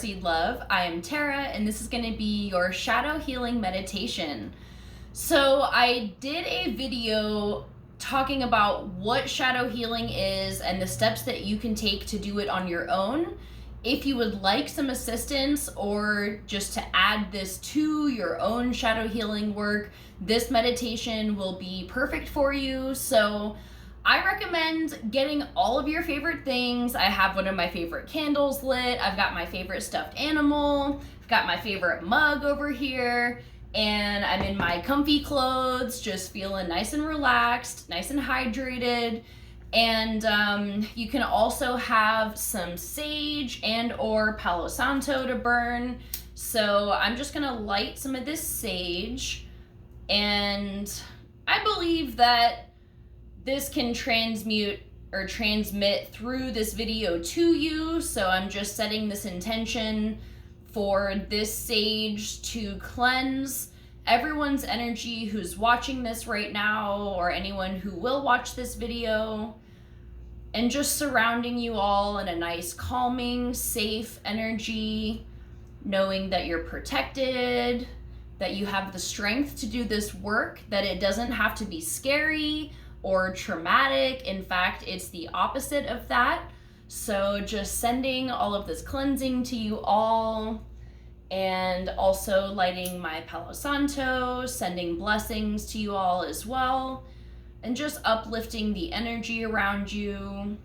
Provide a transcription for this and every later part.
Starseed Love. I am Tara, and this is going to be your shadow healing meditation. So I did a video talking about what shadow healing is and the steps that you can take to do it on your own. If you would like some assistance or just to add this to your own shadow healing work, this meditation will be perfect for you. So I recommend getting all of your favorite things. I have one of my favorite candles lit. I've got my favorite stuffed animal. I've got my favorite mug over here. And I'm in my comfy clothes, just feeling nice and relaxed, nice and hydrated. And you can also have some sage and or Palo Santo to burn. So I'm just gonna light some of this sage. And I believe that this can transmute or transmit through this video to you. So I'm just setting this intention for this sage to cleanse everyone's energy who's watching this right now or anyone who will watch this video, and just surrounding you all in a nice, calming, safe energy, knowing that you're protected, that you have the strength to do this work, that it doesn't have to be scary or traumatic. In fact, it's the opposite of that. So just sending all of this cleansing to you all, and also lighting my Palo Santo, sending blessings to you all as well, and just uplifting the energy around you,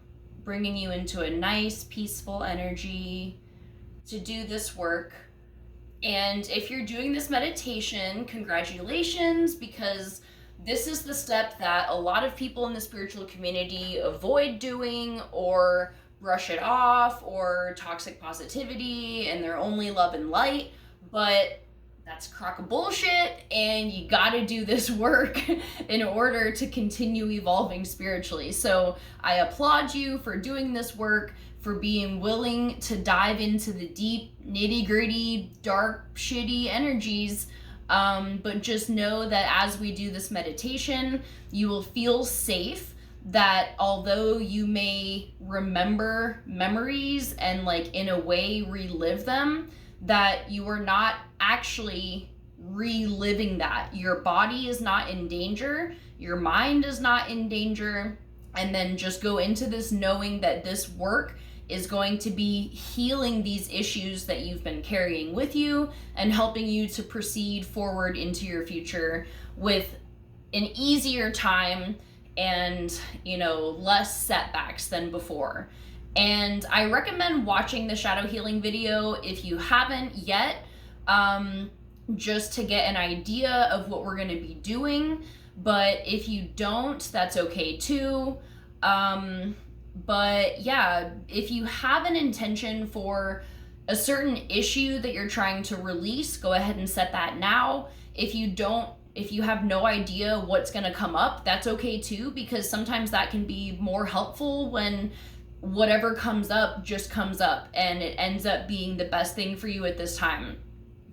bringing you into a nice, peaceful energy to do this work. And if you're doing this meditation, congratulations, because this is the step that a lot of people in the spiritual community avoid doing or brush it off, or toxic positivity and their only love and light. But that's a crock of bullshit, and you gotta do this work in order to continue evolving spiritually. So I applaud you for doing this work, for being willing to dive into the deep, nitty-gritty, dark, shitty energies. But just know that as we do this meditation, you will feel safe, that although you may remember memories and like in a way relive them, that you are not actually reliving that. Your body is not in danger, your mind is not in danger. And then just go into this knowing that this work is going to be healing these issues that you've been carrying with you and helping you to proceed forward into your future with an easier time and, less setbacks than before. And I recommend watching the shadow healing video if you haven't yet, just to get an idea of what we're going to be doing. But if you don't, that's okay too. But yeah, if you have an intention for a certain issue that you're trying to release, go ahead and set that now. If you have no idea what's going to come up, that's okay too, because sometimes that can be more helpful when whatever comes up just comes up and it ends up being the best thing for you at this time.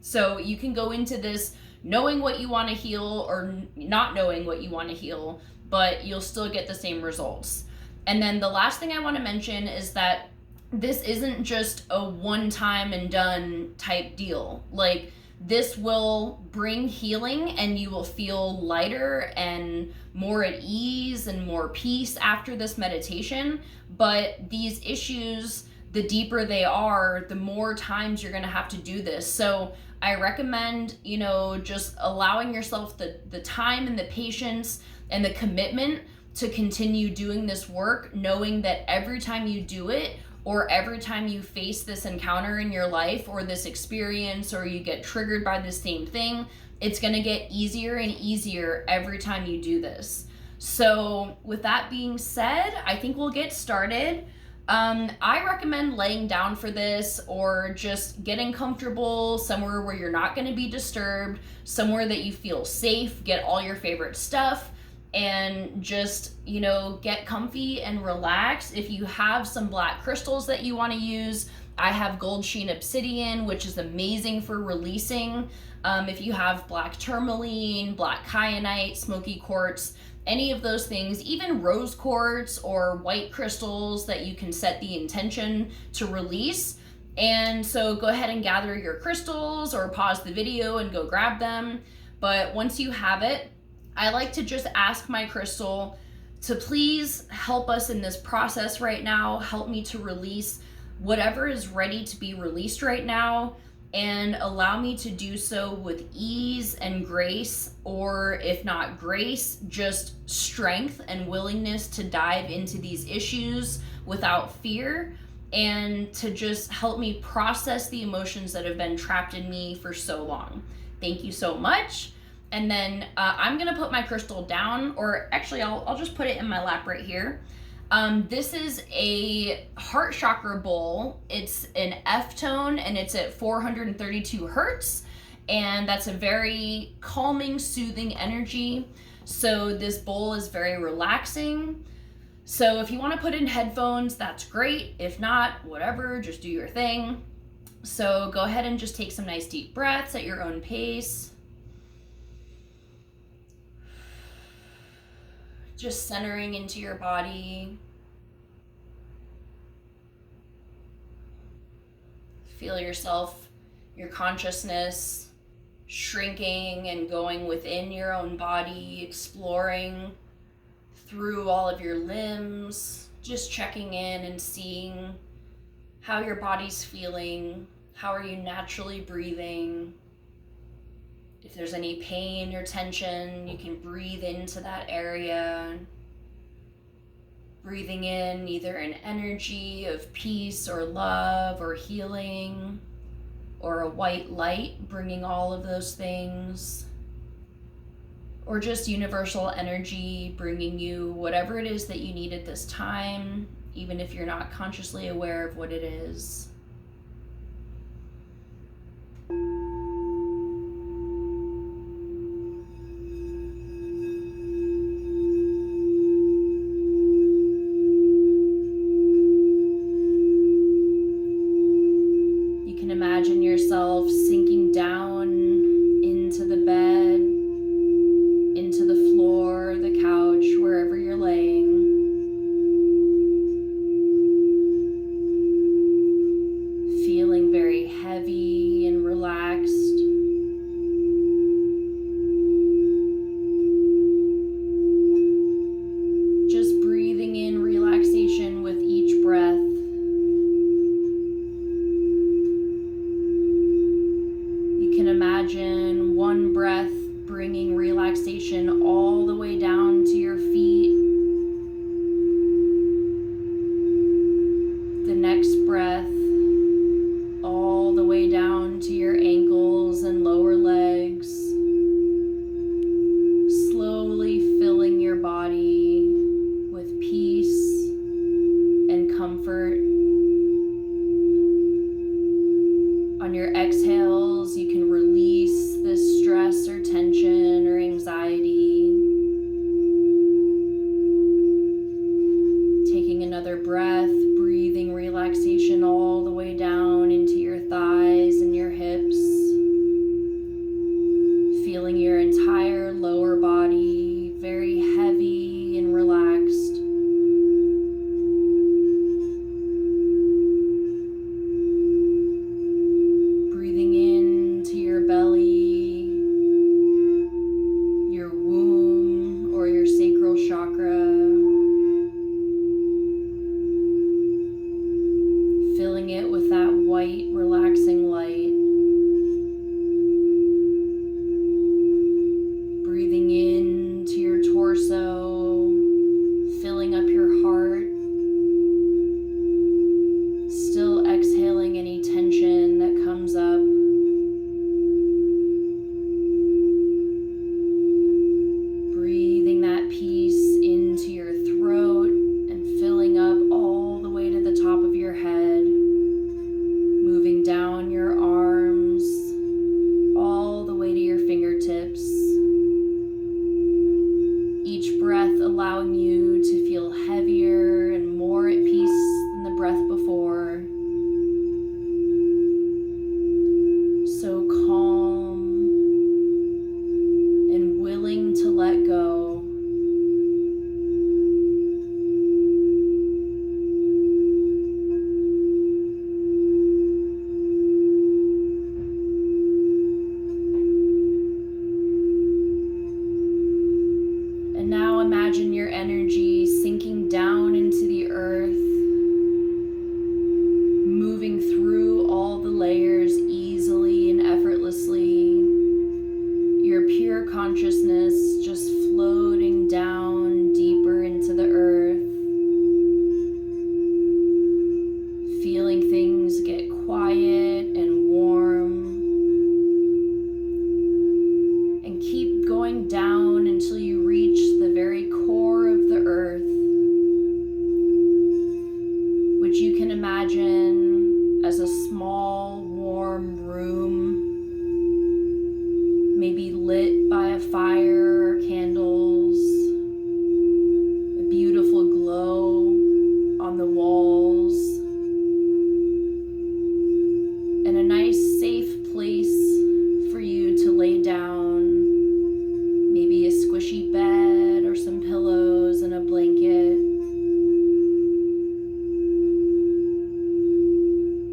So you can go into this knowing what you want to heal or not knowing what you want to heal, but you'll still get the same results. And then the last thing I want to mention is that this isn't just a one-time and done type deal. Like, this will bring healing and you will feel lighter and more at ease and more peace after this meditation. But these issues, the deeper they are, the more times you're going to have to do this. So I recommend, just allowing yourself the time and the patience and the commitment to continue doing this work, knowing that every time you do it, or every time you face this encounter in your life or this experience, or you get triggered by the same thing, it's gonna get easier and easier every time you do this. So with that being said, I think we'll get started. I recommend laying down for this, or just getting comfortable somewhere where you're not gonna be disturbed, somewhere that you feel safe, get all your favorite stuff, and just, get comfy and relax. If you have some black crystals that you want to use, I have gold sheen obsidian, which is amazing for releasing. If you have black tourmaline, black kyanite, smoky quartz, any of those things, even rose quartz or white crystals that you can set the intention to release, And so go ahead and gather your crystals or pause the video and go grab them. But once you have it, I like to just ask my crystal to please help us in this process right now. Help me to release whatever is ready to be released right now, and allow me to do so with ease and grace, or if not grace, just strength and willingness to dive into these issues without fear, and to just help me process the emotions that have been trapped in me for so long. Thank you so much. And then I'm gonna put my crystal down, or actually I'll just put it in my lap right here. This is a heart chakra bowl. It's an F tone and it's at 432 hertz. And that's a very calming, soothing energy. So this bowl is very relaxing. So if you want to put in headphones, that's great. If not, whatever, just do your thing. So go ahead and just take some nice deep breaths at your own pace. Just centering into your body. Feel yourself, your consciousness shrinking and going within your own body, exploring through all of your limbs, just checking in and seeing how your body's feeling. How are you naturally breathing? If there's any pain or tension, you can breathe into that area. Breathing in either an energy of peace or love or healing, or a white light bringing all of those things. Or just universal energy bringing you whatever it is that you need at this time, even if you're not consciously aware of what it is. Imagine yourself sinking down into the bed, into the floor, the couch, wherever you're laying. Feeling very heavy and relaxed. Just breathing in relaxation with each breath. Imagine one breath bringing relaxation all the way down to your feet. The next breath all the way down to your ankles and lower legs. Slowly filling your body with peace and comfort. On your exhales, you can release this stress or tension or anxiety. going down until you reach the very core of the earth, which you can imagine as a small, warm room, maybe lit by a fire or candles, a beautiful glow on the walls, and a nice safe place for you to lay down, maybe a squishy bed or some pillows and a blanket.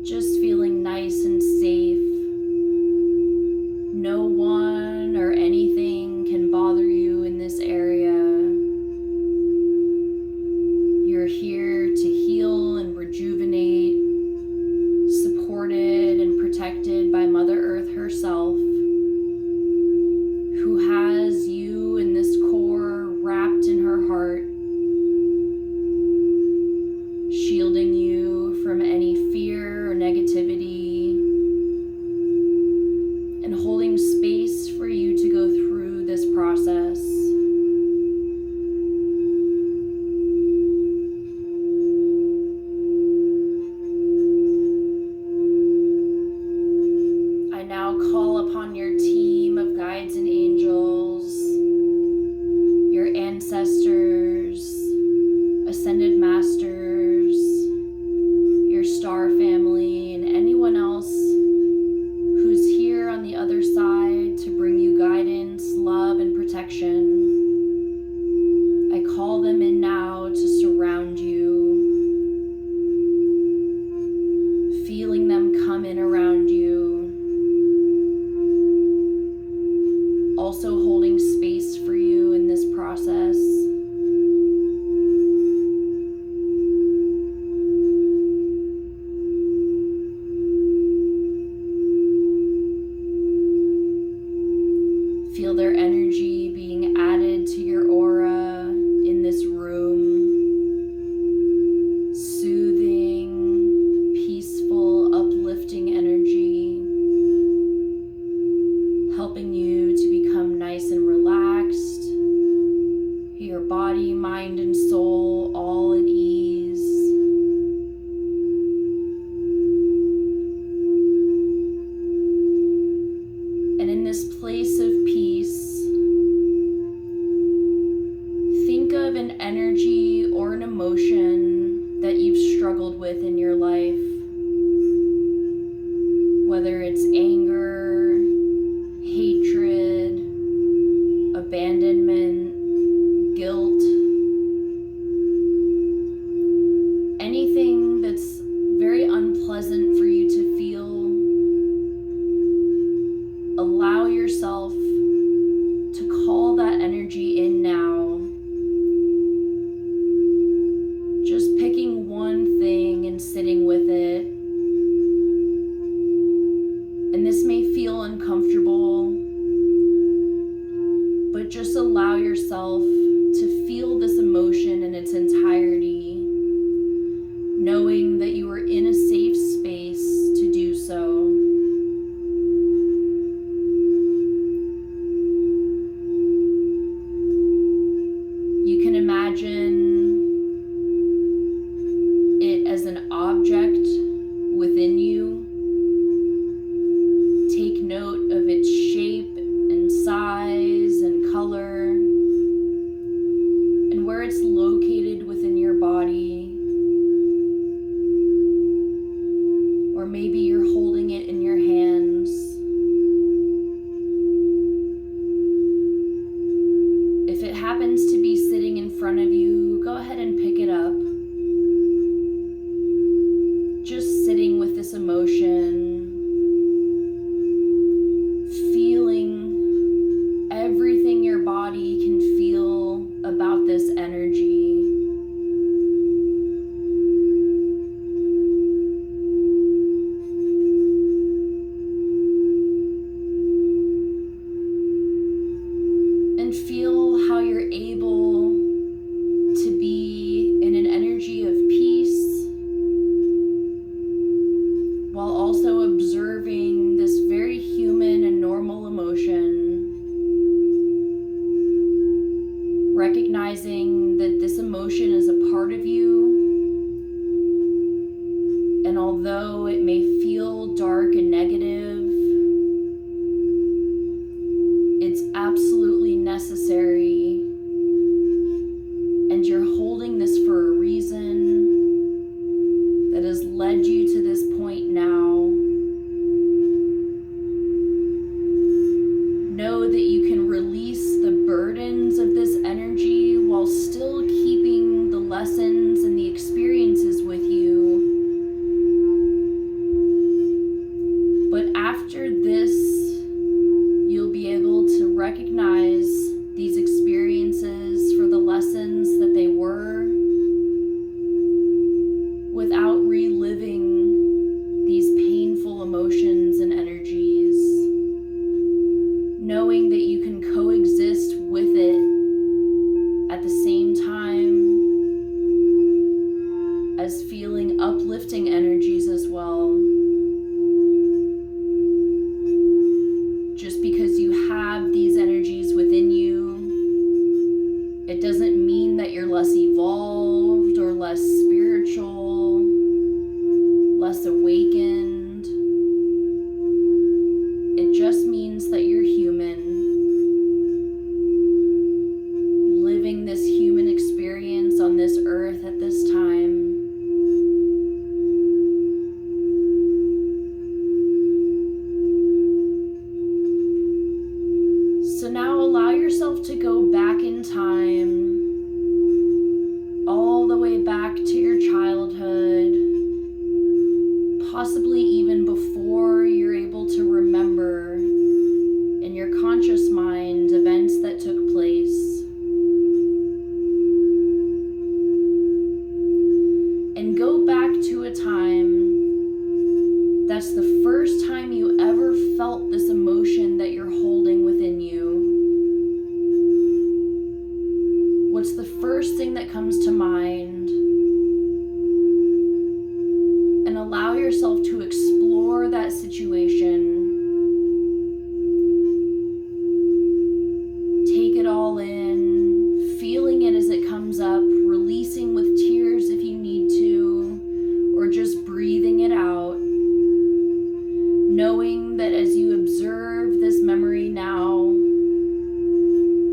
Just feeling nice and safe. No one or anything can bother you in this area. You're here to heal and rejuvenate, supported and protected by Mother Earth herself, who has you in this core wrapped in her heart, shielding you from any fear or negativity, and holding space for you to go through this process. I now call upon your team of guides and angels, your ancestors, ascended masters, your star family, and anyone else who's here on the other side to bring you guidance, love, and protection. I call them in now to surround you, feeling them come in around you, also holding space for you in this process. Feel their energy being added to your aura in this room. Soothing, peaceful, uplifting energy, helping you to become nice and relaxed. Your body, mind, and soul all at ease. And in this place of peace, think of an energy or an emotion that you've struggled with in your life. Whether it's anger, hatred, abandonment, guilt, anything that's very unpleasant for you to feel. Allow yourself to call that energy in now. Just picking one thing and sitting with it. And this may feel uncomfortable, but just allow yourself to feel this emotion in its entirety, knowing that you are in a safe space to do so. You can imagine it as an object within you. Take note of its shape and size and color, and where it's located within your body. Or maybe you're holding it in your hands. If it happens to be sitting in front of you, go ahead and pick it up. Just sitting with this emotion, feeling everything your body can feel about this energy. And feel how you're able to be in an energy of peace while also observing this very human and normal emotion. recognizing that this emotion is a part of you. And although it may feel dark and negative, it's absolutely necessary. And you're holding this for a reason that has led you to this point now. Know that you can release the burdens of this energy while still keeping the lessons and the experiences with you. But after this, you'll be able to recognize these experiences for the lessons that they were, without reliving these painful emotions and energies, knowing that you can coexist with it at the same time as feeling uplifting energies as well. Just because you have these energies within you, it doesn't mean that you're less evolved or less spiritual, less awakened. It just means that you're human, living this human experience on this earth at this time. So now allow yourself to go back in time, all the way back to your childhood, possibly even before you're able to remember in your conscious mind events that took place. And go back to a time that's the first time you ever felt this emotion that you're holding within you. What's the first thing that comes to mind? And allow yourself to explore that situation. Take it all in, feeling it as it comes up, releasing with tears if you need to, or just breathing it out. Knowing that as you observe this memory now,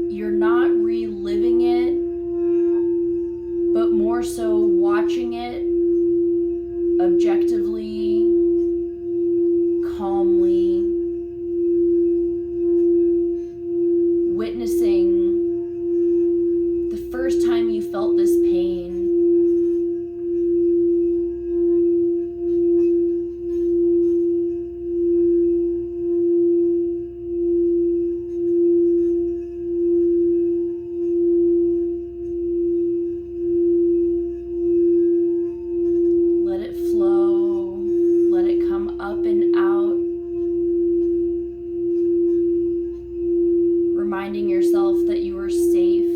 you're not reliving it, but more so watching it objectively, calmly, witnessing the first time you felt this pain. Reminding yourself that you are safe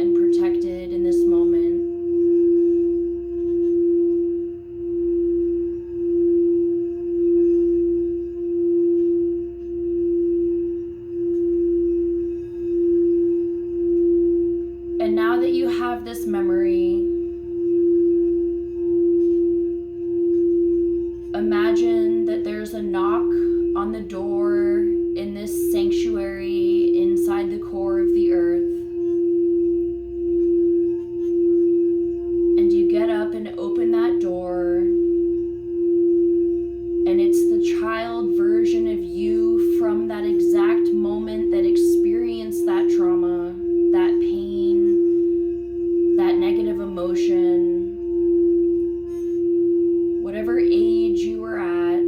and protected in this moment. And now that you have this memory, imagine that there's a knock on the door in this sanctuary inside the core of the earth. And you get up and open that door, and it's the child version of you from that exact moment that experienced that trauma, that pain, that negative emotion, whatever age you were at.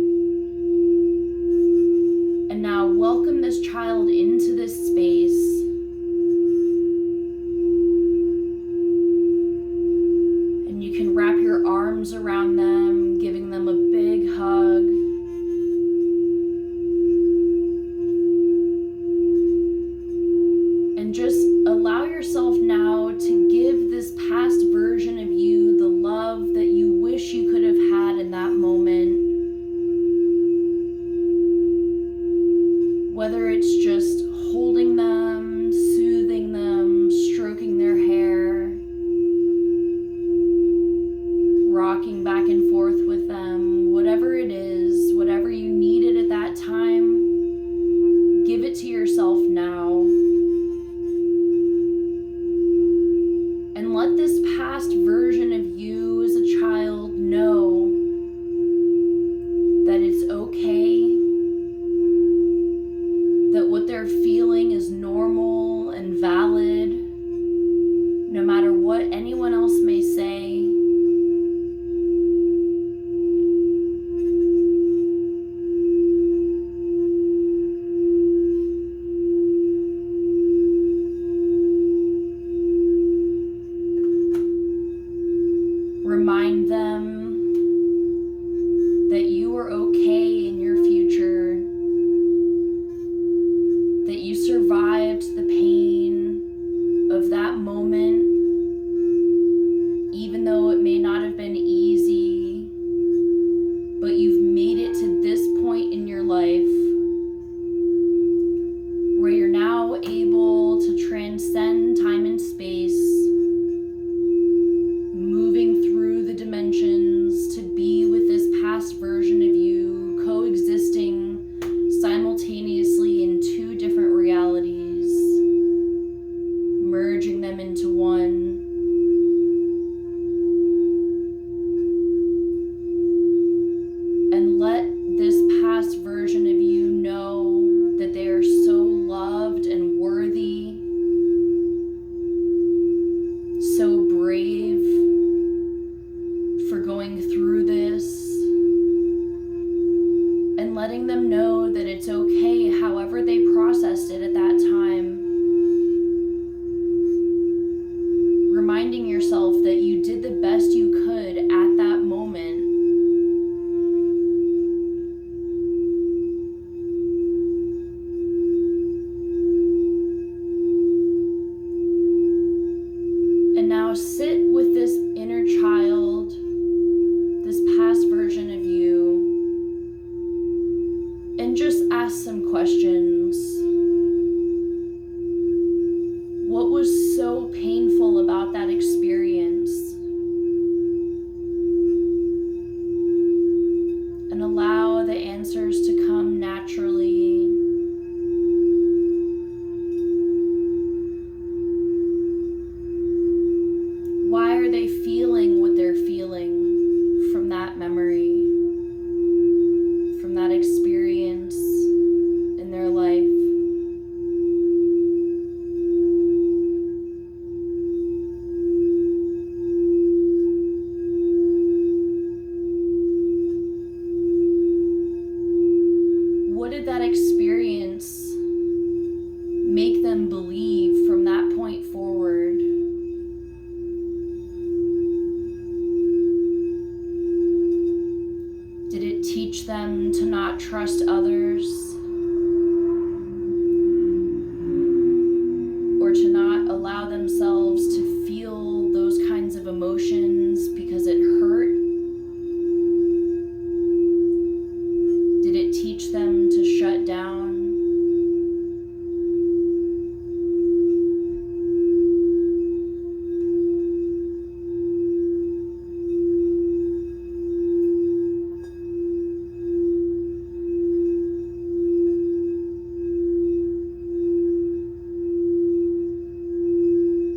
And now welcome this child into this space. And you can wrap your arms around them, giving them a big hug. And just allow yourself now to give this past version of you the love that you wish you could have had in that moment. Whether it's just holding them, soothing them, stroking their hair, now. And let this past version of you as a child know that it's okay, that what they're feeling is normal and valid, no matter what anyone else may say. Remind them that you are okay in your future, that you survived the pain of that moment, even though it may not have been easy, but you've made it to this point in your life where you're now able to transcend time and space, moving through the dimensions to be with this past version of you, coexisting simultaneously in two different realities, merging them into one. And let this past version of you know that they are so loved and worthy, so brave for going through this, and letting them know that it's okay however they processed it at that time. Reminding yourself that you did the best you could at that moment. And now sit with this inner child, this past version of you, and just ask some questions. What was so painful about that experience? And allow the answers to come naturally. Why are they feeling what they're feeling from that memory, from that experience in their life? What did that experience make them believe from that point forward? Did it teach them to not trust others? Or to not allow themselves to feel those kinds of emotions because it hurt? Did it teach them to shut down?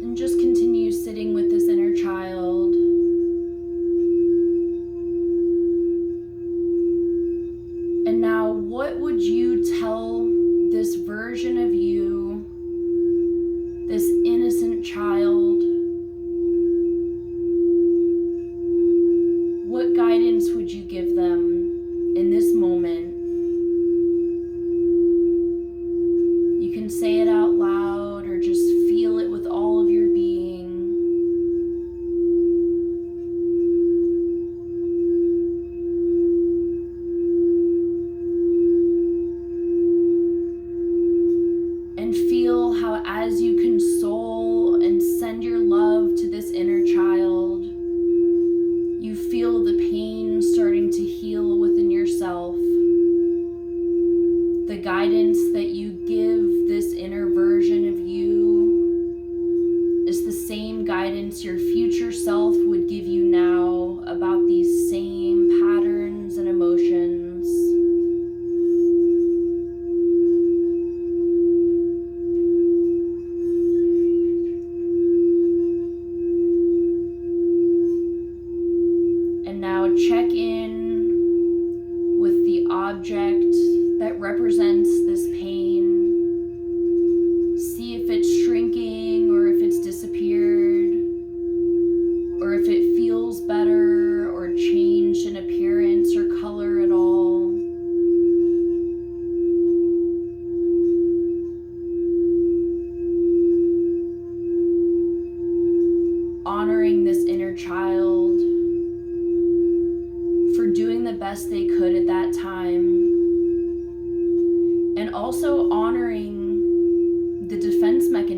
And just continue sitting with this inner child. And now, what would you tell this version of you, this innocent child? What guidance would you give them in this moment? You can say it out loud or just feel it with all of your being. And feel how as you console and send your love to this inner child, you feel the pain starting to heal within yourself. The guidance that you give this inner version of you is the same guidance your future self would give you now about these same patterns and emotions.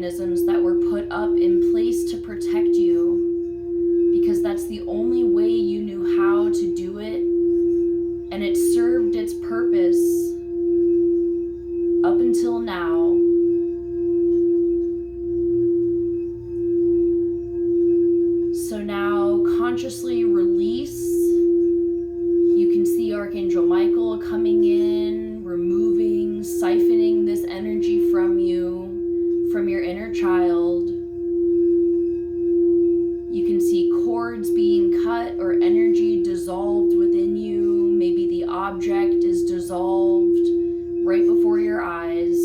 mechanisms that were put up in place to protect you, because that's the only way you knew how to do it, and it served its purpose up until now. So now consciously release. You can see Archangel Michael coming in, removing, siphoning this energy from you, from your inner child. You can see cords being cut or energy dissolved within you. Maybe the object is dissolved right before your eyes.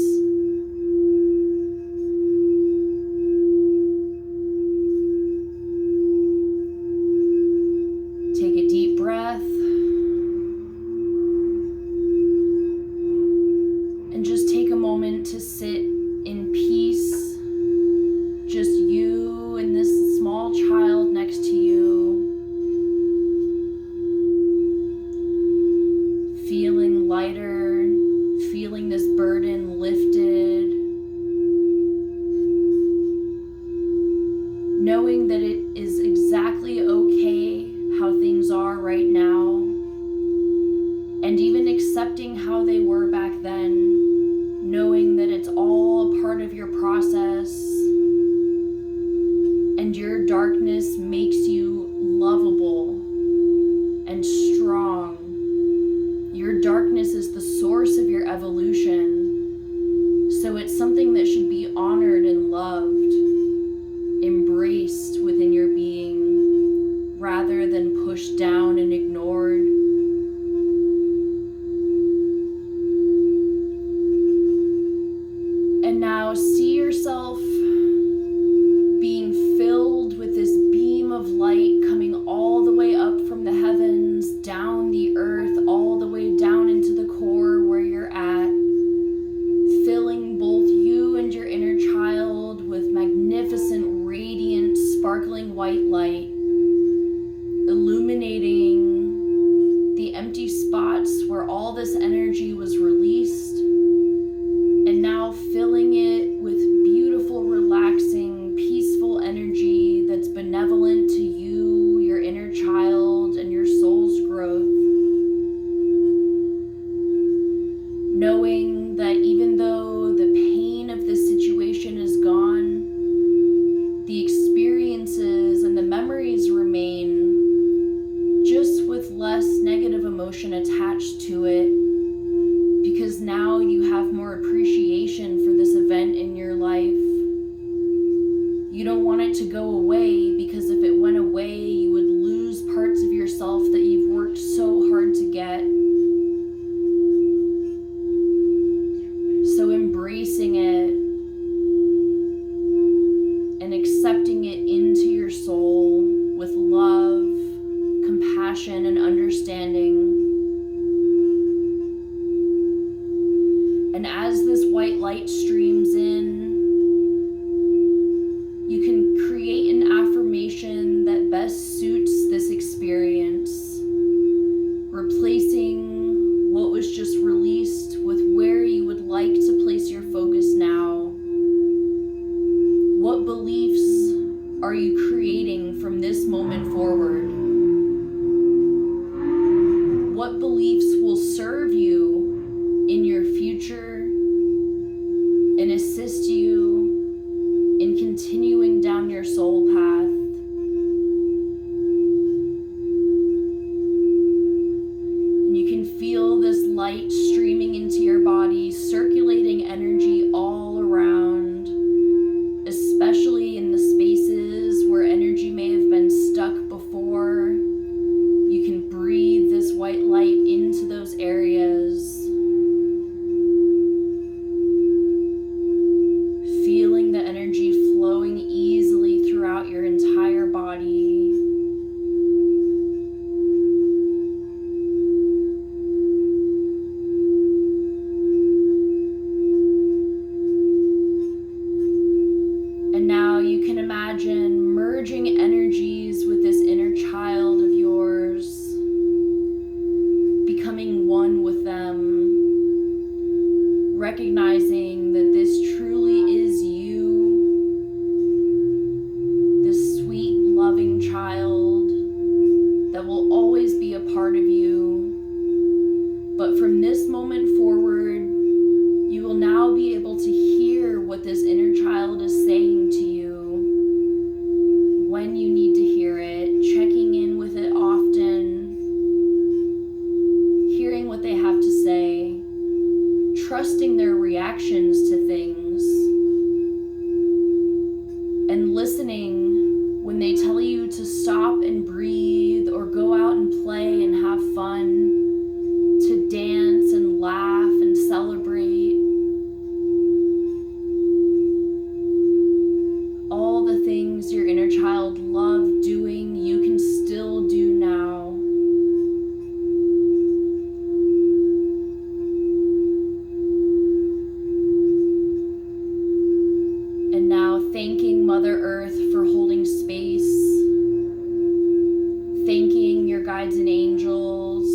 Take a deep breath. And just take a moment to sit in peace. Just you and this small child next to you. Feeling lighter, feeling this burden lifted. Knowing that it is exactly okay how things are right now. And even accepting how they were back then. Knowing that it's all a part of your process, and your darkness makes you lovable and strong. Your darkness is the source of your evolution, so it's something that should be honored and loved, embraced within your being, rather than pushed down and ignored. And now see yourself being filled with this beam of light coming all the way up from the heavens, down the earth, all the way down into the core where you're at, filling both you and your inner child with magnificent, radiant, sparkling white light, illuminating the empty spots where all this energy was released. And now filling it with beautiful, relaxing, peaceful energy that's benevolent to you, your inner child, and your soul's growth. Knowing that even though the pain of this situation is gone, the experiences and the memories remain, just with less negative emotion attached to it. Because now you have more appreciation for this event in your life. You don't want it to go away, because if it went away, you would lose parts of yourself that you've worked so hard to get. So embracing it and accepting it into your soul with love, compassion, and understanding. And as this white light streams in, you can create an affirmation that best suits this experience, replacing what was just released with where you would like to place your focus now. What beliefs are you creating from this moment forward? What beliefs will serve you in your future and assist you in continuing down your soul path? And you can feel this light streaming into your body, circulating energy all around, especially in the spaces where energy may have been stuck before. You can breathe this white light into those areas. Feeling the energy flowing easily throughout your entire body. And now you can imagine merging energies with this inner child of yours, becoming one with them, recognizing that this truly is you, this inner child is saying to you, when you need to hear it, checking in with it often, hearing what they have to say, trusting their reactions to things, and listening when they tell you to stop and breathe or go out and play and have fun, to dance and laugh and celebrate. All the things your inner child loved doing, you can still do now. And now thanking Mother Earth for holding space, thanking your guides and angels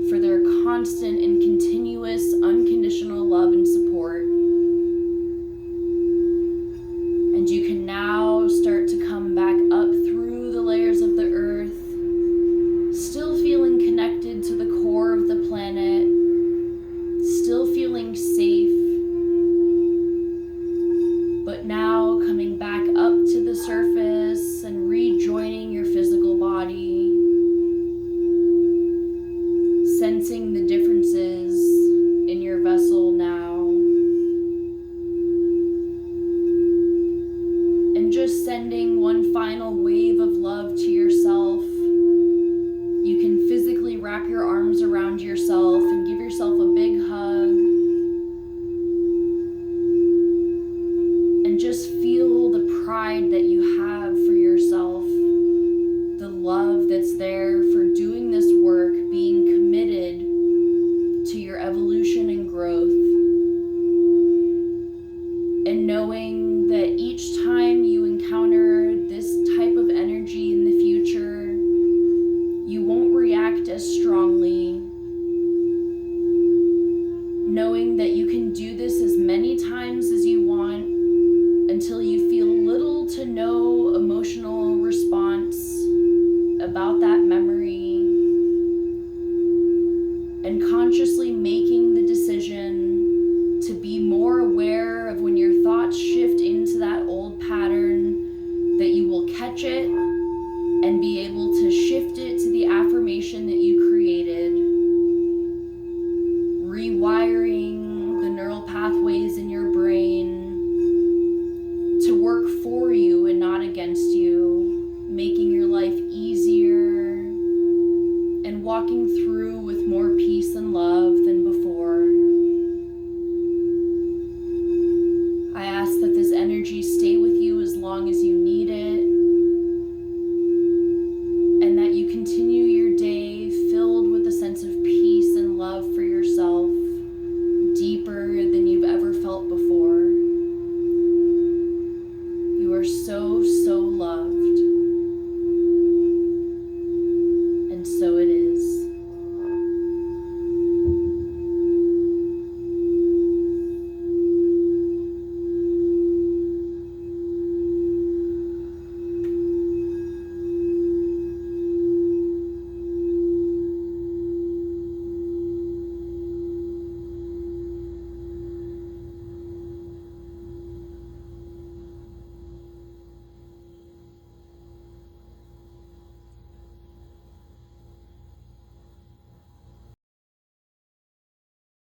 for their constant and continuous unconditional love and support. And you can now start to come back up through the layers of the earth, still feeling connected to the core of the planet, still feeling safe, but now coming back up to the surface and rejoining your physical body, sensing the differences in your vessel now, and just sending one final wave of love to yourself. You can physically wrap your arms around yourself and give yourself a big hug, and just feel the pride that you have for yourself, the love that's there for doing this work, being committed to your evolution and growth, and knowing that each time you encounter